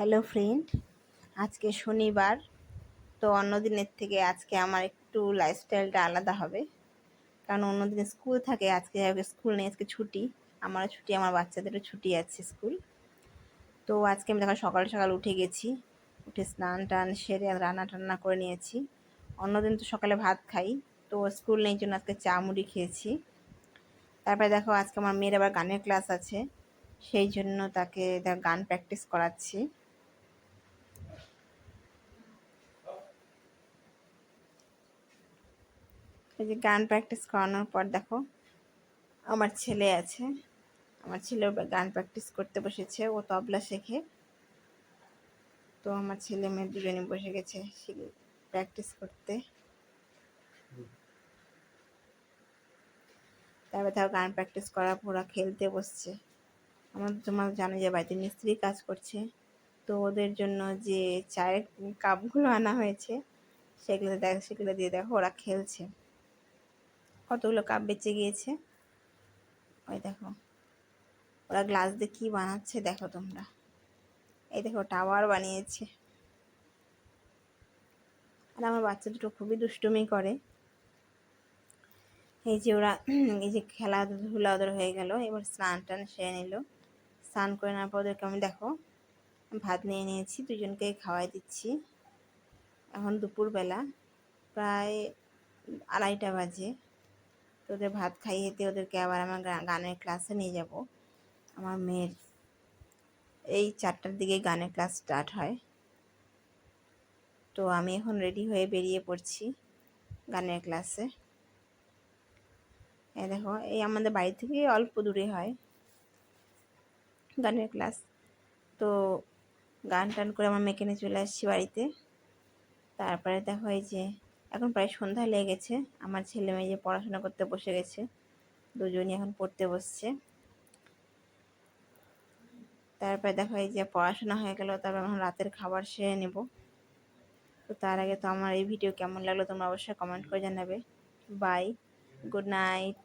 Hello friend, আজকে শনিবার। তো অন্য দিনের থেকে আজকে আমার একটু লাইফস্টাইলটা আলাদা হবে, কারণ অন্য দিনে স্কুল থাকে, আজকে স্কুল নেই, আজকে ছুটি। আমারও ছুটি, আমার বাচ্চাদেরও ছুটি আছে স্কুল। তো আজকে আমি দেখো সকাল সকাল উঠে গেছি, উঠে স্নান টান সেরে রান্না টান্না করে নিয়েছি। অন্যদিন তো সকালে ভাত খাই, তো স্কুল নেই জন্য আজকে চা মুড়ি খেয়েছি। তারপরে দেখো আজকে আমার মেয়ের আবার গানের ক্লাস আছে, সেই জন্য তাকে গান প্র্যাকটিস করাচ্ছি। এই যে গান প্র্যাকটিস করানোর পর দেখো আমার ছেলে আছে, আমার ছেলে গান প্র্যাকটিস করতে বসেছে, ও তবলা শেখে। তো আমার ছেলে মেয়ে দুজনে বসে গেছে প্র্যাকটিস করতে। তারপরে তাও গান প্র্যাকটিস করার পর ওরা খেলতে বসছে। তোমার জানো যে বাড়িতে মিস্ত্রি কাজ করছে, তো ওদের জন্য যে চায়ের কাপগুলো আনা হয়েছে সেগুলো দিয়ে দেখো ওরা খেলছে। কতগুলো কাপ বেঁচে গিয়েছে, ওই দেখো ওরা গ্লাস দিয়ে কি বানাচ্ছে দেখো তোমরা। এই দেখো টাওয়ার বানিয়েছে। আর আমার বাচ্চা দুটো খুবই দুষ্টুমি করে। এই যে ওরা এই যে খেলাধুলা ওদের হয়ে গেল, এবার স্নান টান সেরে নিল। স্নান করে নেওয়ার পর ওদেরকে আমি দেখো ভাত নিয়ে নিয়েছি, দুজনকেই খাওয়াই দিচ্ছি। এখন দুপুরবেলা প্রায় 2:30 বাজে। তো ওদের ভাত খাইয়েতে ওদেরকে আবার আমার গানের ক্লাসে নিয়ে যাব। আমার মেয়ের এই 4টার দিকে গানের ক্লাস স্টার্ট হয়। তো আমি এখন রেডি হয়ে বেরিয়ে পড়ছি গানের ক্লাসে। এই দেখো এই আমাদের বাড়ি থেকে অল্প দূরে হয় গানের ক্লাস। তো গান টান করে আমার মেয়েকে নিয়ে চলে আসছি বাড়িতে। তারপরে দেখো এই যে এখন প্রায় সন্ধ্যা লেগে গেছে, আমার ছেলে মেয়ে যে পড়াশোনা করতে বসে গেছে, দুজনই এখন পড়তে বসছে। তারপরে দেখো এই যে পড়াশোনা হয়ে গেল, তারপর এখন রাতের খাবার সেরে নেব। তো তার আগে তো আমার এই ভিডিও কেমন লাগলো তোমরা অবশ্যই কমেন্ট করে জানাবে। Bye, good night.